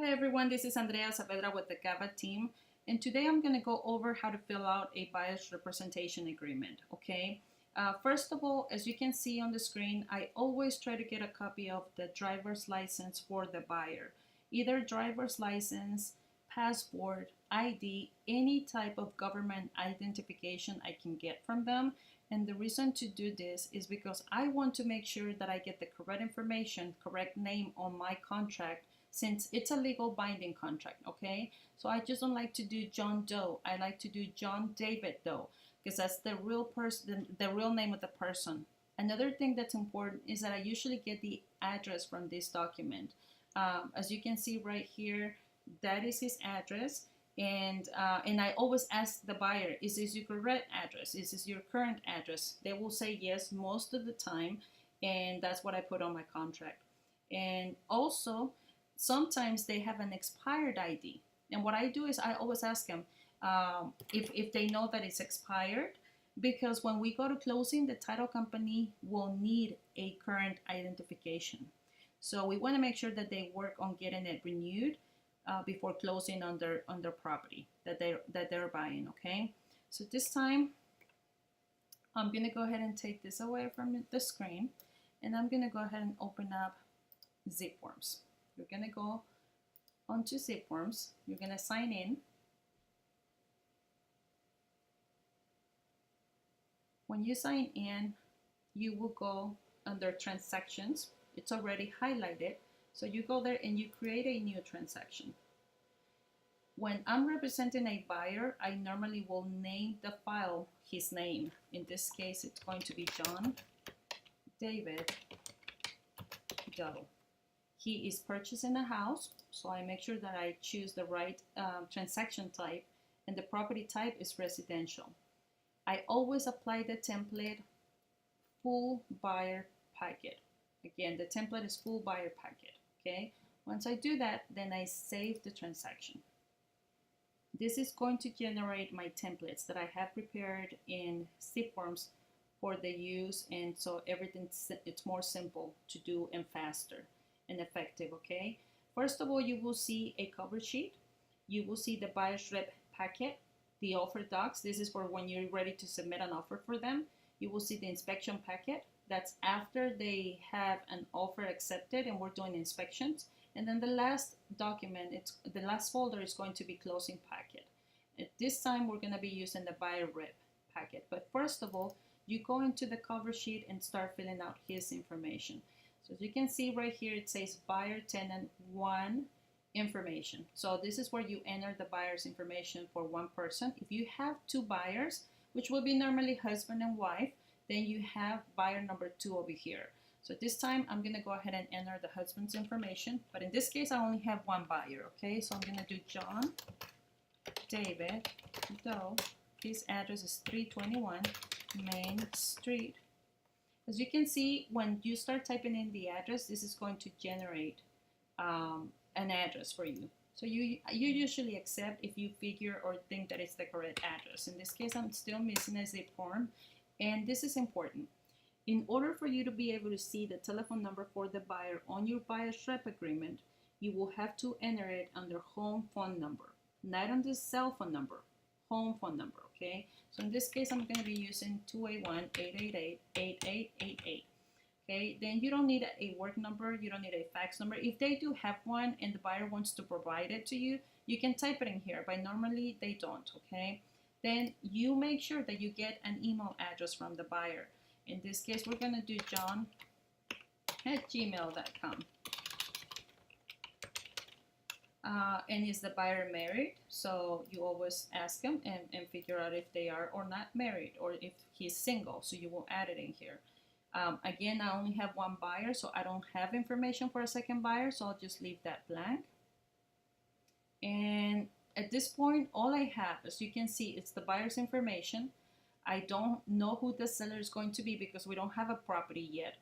Hi everyone, this is Andrea Saavedra with the GABA team, and today I'm going to go over how to fill out a buyer's representation agreement, okay? First of all, as you can see on the screen, I always try to get a copy of the driver's license for the buyer. Either driver's license, passport, ID, any type of government identification I can get from them. And the reason to do this is because I want to make sure that I get the correct information, correct name on my contract, since it's a legal binding contract, okay? So I just don't like to do John Doe. I like to do John David Doe because that's the real person, the real name of the person. Another thing that's important is that I usually get the address from this document. As you can see right here, that is his address. And I always ask the buyer, is this your correct address? Is this your current address? They will say yes most of the time, and that's what I put on my contract. And also, sometimes they have an expired ID. And what I do is I always ask them if they know that it's expired, because when we go to closing, the title company will need a current identification. So we want to make sure that they work on getting it renewed before closing on their property that they're buying, okay? So this time, I'm going to go ahead and take this away from the screen, and I'm going to go ahead and open up zip forms. You're going to go onto zip forms. You're going to sign in. When you sign in, you will go under transactions. It's already highlighted. So you go there and you create a new transaction. When I'm representing a buyer, I normally will name the file his name. In this case, it's going to be John David Doe. He is purchasing a house, so I make sure that I choose the right transaction type, and the property type is residential. I always apply the template full buyer packet. Again, the template is full buyer packet, okay? Once I do that, then I save the transaction. This is going to generate my templates that I have prepared in zip forms for the use, and so it's more simple to do and faster and effective, okay? First of all, you will see a cover sheet. You will see the buyer's rep packet, the offer docs. This is for when you're ready to submit an offer for them. You will see the inspection packet. That's after they have an offer accepted and we're doing inspections. And then the last document, the last folder is going to be closing packet. At this time, we're going to be using the buyer rep packet. But first of all, you go into the cover sheet and start filling out his information. So as you can see right here, it says buyer tenant 1 information. So this is where you enter the buyer's information for one person. If you have 2 buyers, which will be normally husband and wife, then you have buyer number 2 over here. So this time I'm going to go ahead and enter the husband's information, but in this case I only have 1 buyer, okay? So I'm going to do John David Doe. His address is 321 Main Street. As you can see, when you start typing in the address, this is going to generate an address for you. So you usually accept if you figure or think that it's the correct address. In this case, I'm still missing a zip form, and this is important. In order for you to be able to see the telephone number for the buyer on your buyer's rep agreement, you will have to enter it under home phone number, not on the cell phone number, home phone number, okay? So in this case, I'm going to be using 281-888-8888. Okay, then you don't need a work number, you don't need a fax number. If they do have one and the buyer wants to provide it to you, you can type it in here, but normally they don't, okay? Then you make sure that you get an email address from the buyer. In this case, we're going to do john@gmail.com. And is the buyer married? So you always ask them and figure out if they are or not married, or if he's single, so you will add it in here. Again, I only have 1 buyer, so I don't have information for a second buyer, so I'll just leave that blank. And at this point, all I have, as you can see, it's the buyer's information. I don't know who the seller is going to be because we don't have a property yet.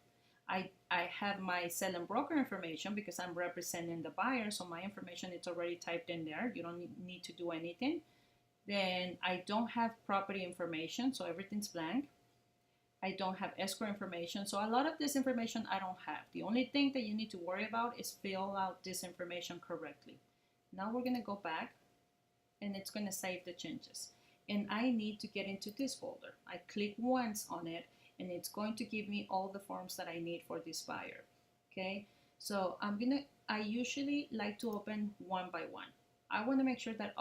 I have my seller and broker information because I'm representing the buyer, so my information is already typed in there. You don't need to do anything. Then I don't have property information, so everything's blank. I don't have escrow information. So a lot of this information I don't have. The only thing that you need to worry about is fill out this information correctly. Now we're gonna go back and it's gonna save the changes. And I need to get into this folder. I click once on it and it's going to give me all the forms that I need for this buyer. Okay, so I usually like to open one by one. I wanna make sure that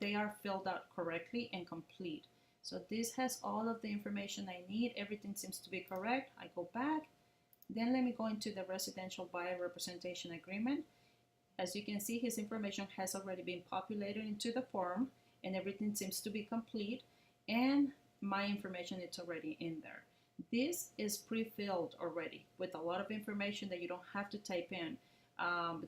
they are filled out correctly and complete. So this has all of the information I need. Everything seems to be correct. I go back. Then let me go into the residential buyer representation agreement. As you can see, his information has already been populated into the form and everything seems to be complete. And my information is already in there. This is pre-filled already with a lot of information that you don't have to type in.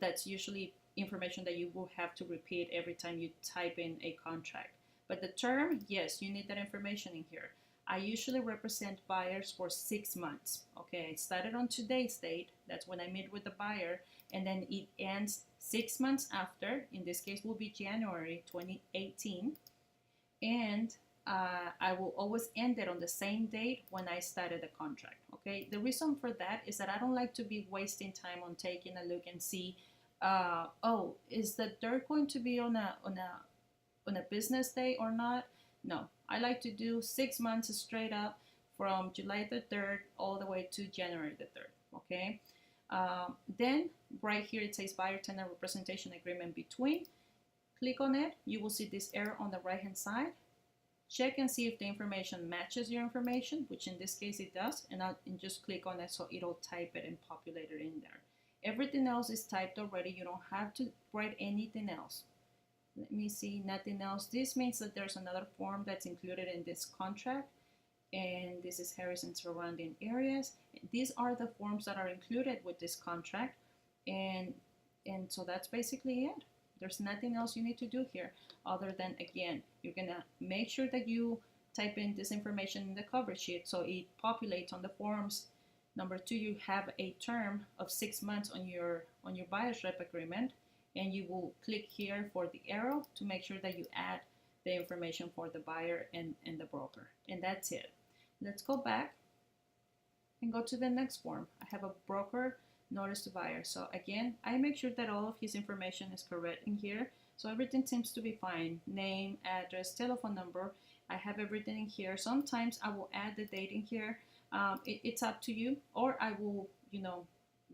That's usually information that you will have to repeat every time you type in a contract. But the term, yes, you need that information in here. I usually represent buyers for 6 months. Okay, it started on today's date. That's when I meet with the buyer. And then it ends 6 months after. In this case will be January 2018. And I will always end it on the same date when I started the contract. Okay, the reason for that is that I don't like to be wasting time on taking a look and see, oh, is the dirt going to be on a business day or not? No, I like to do 6 months straight up from July the 3rd all the way to January the 3rd. Okay, then right here it says buyer tenant representation agreement between. Click on it. You will see this arrow on the right hand side. Check and see if the information matches your information, which in this case it does, and just click on it so it'll type it and populate it in there. Everything else is typed already. You don't have to write anything else. Let me see, nothing else. This means that there's another form that's included in this contract, and this is Harrison surrounding areas. These are the forms that are included with this contract, and so that's basically it. There's nothing else you need to do here other than, again, you're gonna make sure that you type in this information in the cover sheet so it populates on the forms. Number 2, you have a term of 6 months on your buyer's rep agreement, and you will click here for the arrow to make sure that you add the information for the buyer and the broker. And that's it. Let's go back and go to the next form. I have a broker notice to buyer. So again, I make sure that all of his information is correct in here. So everything seems to be fine. Name, address, telephone number. I have everything in here. Sometimes I will add the date in here. It's up to you, or I will,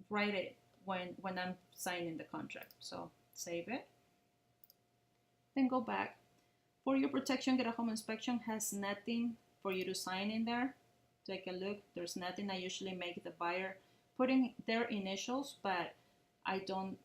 write it when I'm signing the contract. So save it. Then go back. For your protection, get a home inspection has nothing for you to sign in there. Take a look. There's nothing. I usually make the buyer putting their initials, but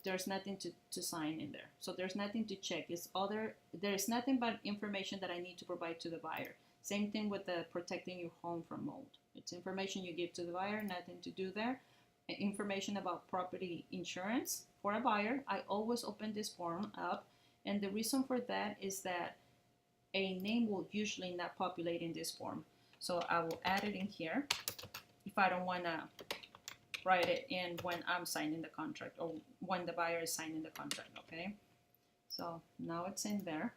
there's nothing to sign in there. So there's nothing to check. There's nothing but information that I need to provide to the buyer. Same thing with the protecting your home from mold. It's information you give to the buyer, nothing to do there. Information about property insurance for a buyer. I always open this form up, and the reason for that is that a name will usually not populate in this form. So I will add it in here if I don't want to write it in when I'm signing the contract or when the buyer is signing the contract, okay? So now it's in there.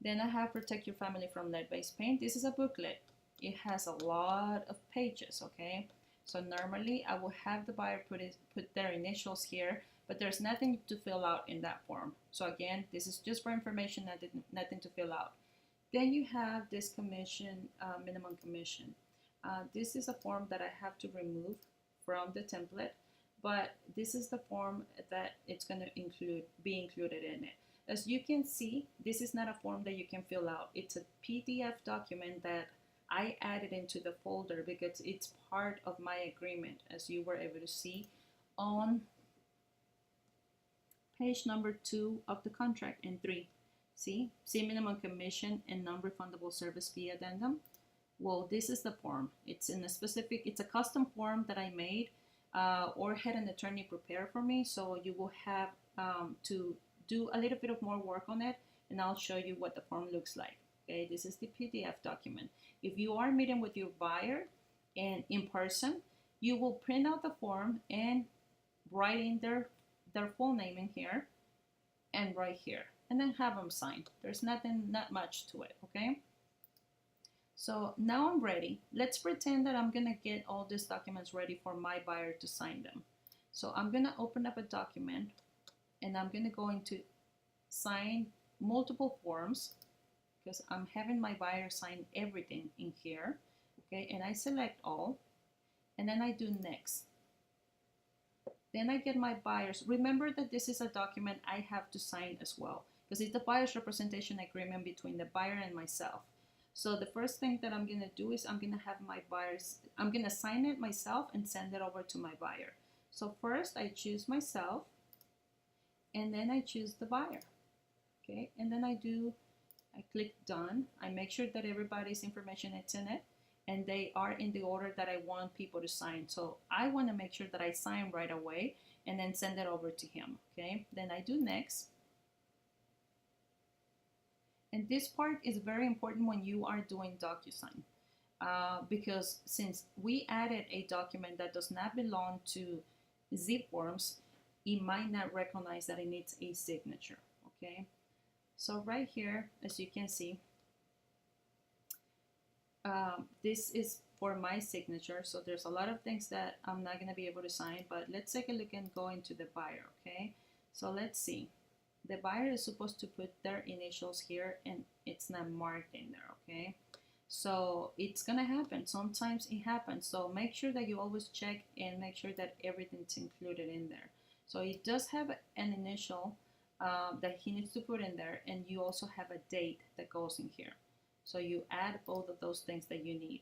Then I have Protect Your Family from Lead-Based Paint. This is a booklet. It has a lot of pages, okay? So normally I will have the buyer put their initials here, but there's nothing to fill out in that form. So again, this is just for information, nothing to fill out. Then you have this commission, minimum commission. This is a form that I have to remove from the template, but this is the form that it's going to be included in it. As you can see, this is not a form that you can fill out. It's a PDF document that I added into the folder because it's part of my agreement, as you were able to see on page number 2 of the contract and 3. See minimum commission and non-refundable service fee addendum. Well, this is the form. It's a custom form that I made or had an attorney prepare for me. So you will have to do a little bit of more work on it, and I'll show you what the form looks like. Okay, this is the PDF document. If you are meeting with your buyer and in person, you will print out the form and write in their full name in here and right here, and then have them sign. There's not much to it, okay? So now I'm ready. Let's pretend that I'm gonna get all these documents ready for my buyer to sign them. So I'm gonna open up a document and I'm gonna go into sign multiple forms because I'm having my buyer sign everything in here. Okay, and I select all and then I do next. Then I get my buyers. Remember that this is a document I have to sign as well because it's the buyer's representation agreement between the buyer and myself. So the first thing that I'm going to do is I'm going to have my buyers, I'm going to sign it myself and send it over to my buyer. So first I choose myself and then I choose the buyer. Okay, and then I click done. I make sure that everybody's information is in it and they are in the order that I want people to sign. So I want to make sure that I sign right away and then send it over to him. Okay, then I do next. And this part is very important when you are doing DocuSign because since we added a document that does not belong to zip forms, it might not recognize that it needs a signature. Okay, so right here, as you can see, this is for my signature. So there's a lot of things that I'm not going to be able to sign, but let's take a look and go into the buyer. Okay, so let's see. The buyer is supposed to put their initials here and it's not marked in there. Okay, so it's gonna happen. Sometimes it happens. So make sure that you always check and make sure that everything's included in there. So it does have an initial that he needs to put in there, and you also have a date that goes in here. So you add both of those things that you need.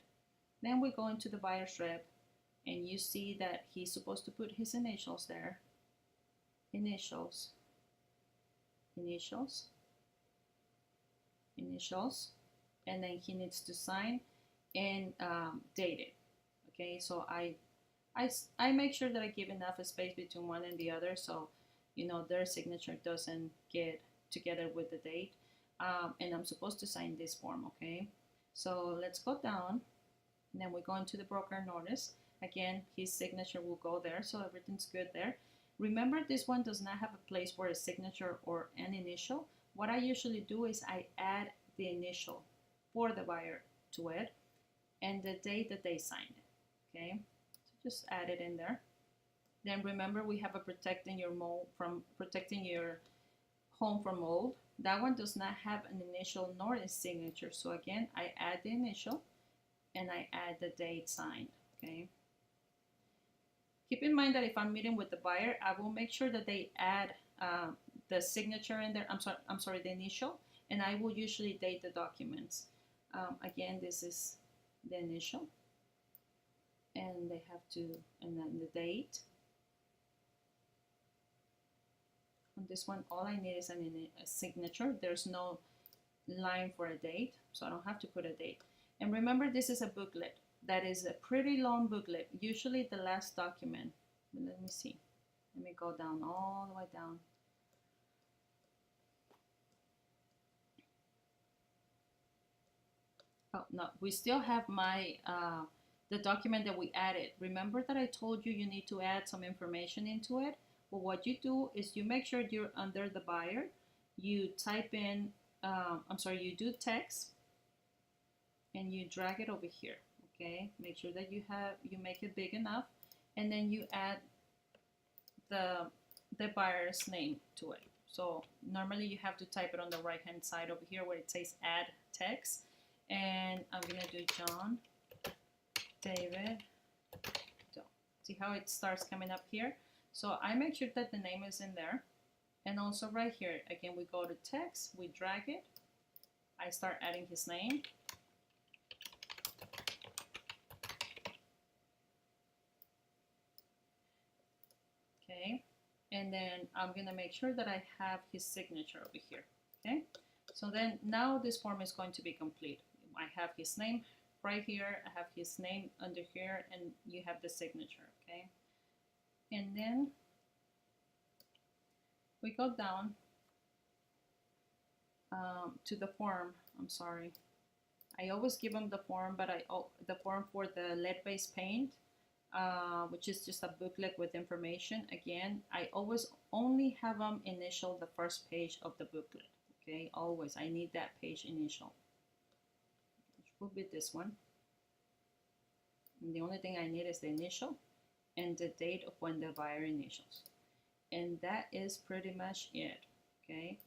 Then we go into the buyer's rep and you see that he's supposed to put his initials there. Initials, initials, initials, and then he needs to sign and date it. Okay, so I make sure that I give enough space between one and the other so you know their signature doesn't get together with the date. And I'm supposed to sign this form. Okay, so let's go down and then we go into the broker notice. Again, his signature will go there, so everything's good there. Remember, this one does not have a place for a signature or an initial. What I usually do is I add the initial for the buyer to it and the date that they signed it. Okay, so just add it in there. Then remember, we have a protecting your home from mold. That one does not have an initial nor a signature. So again, I add the initial and I add the date signed. Okay. Keep in mind that if I'm meeting with the buyer, I will make sure that they add the signature in there. I'm sorry, the initial, and I will usually date the documents. Again, this is the initial, and they have to, and then the date. On this one, all I need is a signature. There's no line for a date, so I don't have to put a date. And remember, this is a booklet. That is a pretty long booklet, usually the last document. Let me see. Let me go down all the way down. Oh, no, we still have my the document that we added. Remember that I told you you need to add some information into it? Well, what you do is you make sure you're under the buyer. You type in, you do text and you drag it over here. Okay, make sure that you make it big enough, and then you add the buyer's name to it. So normally you have to type it on the right hand side over here where it says add text, and I'm gonna do John David Doe. See how it starts coming up here? So I make sure that the name is in there, and also right here again we go to text, we drag it, I start adding his name. Okay, and then I'm gonna make sure that I have his signature over here. Okay, so then now this form is going to be complete. I have his name right here, I have his name under here, and you have the signature. Okay, and then we go down to the form. I'm sorry, I always give them the form, but the form for the lead-based paint. Which is just a booklet with information. Again, I always only have them initial the first page of the booklet. Okay, always I need that page initial. will be this one. And the only thing I need is the initial and the date of when the buyer initials. And that is pretty much it, okay?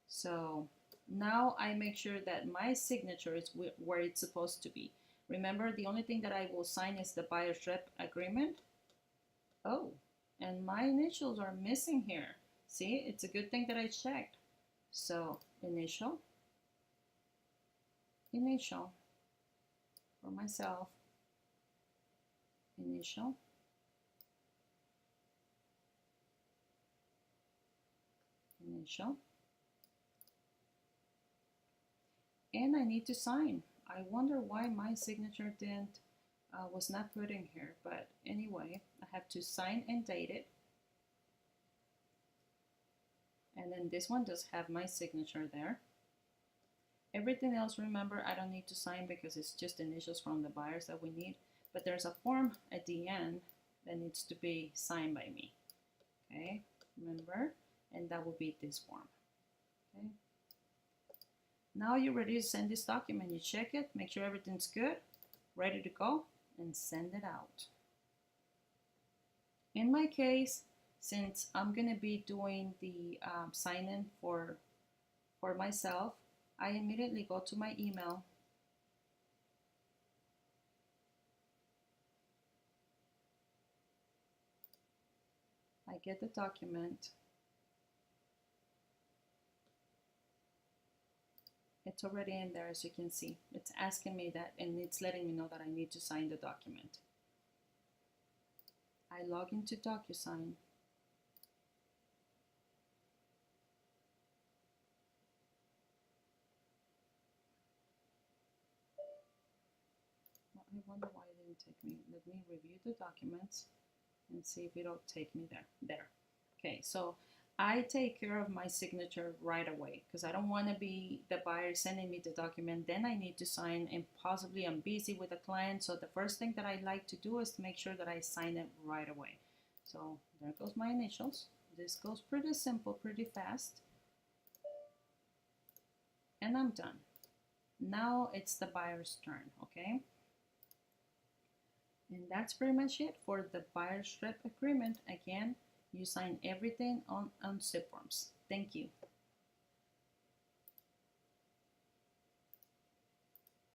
So now I make sure that my signature is where it's supposed to be. Remember, the only thing that I will sign is the buyer's rep agreement. Oh, and my initials are missing here. See, it's a good thing that I checked. So initial for myself, initial, and I need to sign. I wonder why my signature didn't was not put in here, but anyway, I have to sign and date it. And then this one does have my signature there. Everything else, remember, I don't need to sign because it's just initials from the buyers that we need, but there's a form at the end that needs to be signed by me, okay? Remember, and that will be this form, okay? Now you're ready to send this document. You check it, make sure everything's good, ready to go, and send it out. In my case, since I'm gonna be doing the sign-in for myself, I immediately go to my email. I get the document. It's already in there, as you can see. It's asking me that, and it's letting me know that I need to sign the document. I log into DocuSign. I wonder why it didn't take me. Let me review the documents and see if it'll take me there. There. Okay, so I take care of my signature right away because I don't want to be the buyer sending me the document. Then I need to sign, and possibly I'm busy with a client. So the first thing that I like to do is to make sure that I sign it right away. So there goes my initials. This goes pretty simple, pretty fast. And I'm done. Now it's the buyer's turn, okay? And that's pretty much it for the buyer's rep agreement. Again, you sign everything on SIP forms. Thank you.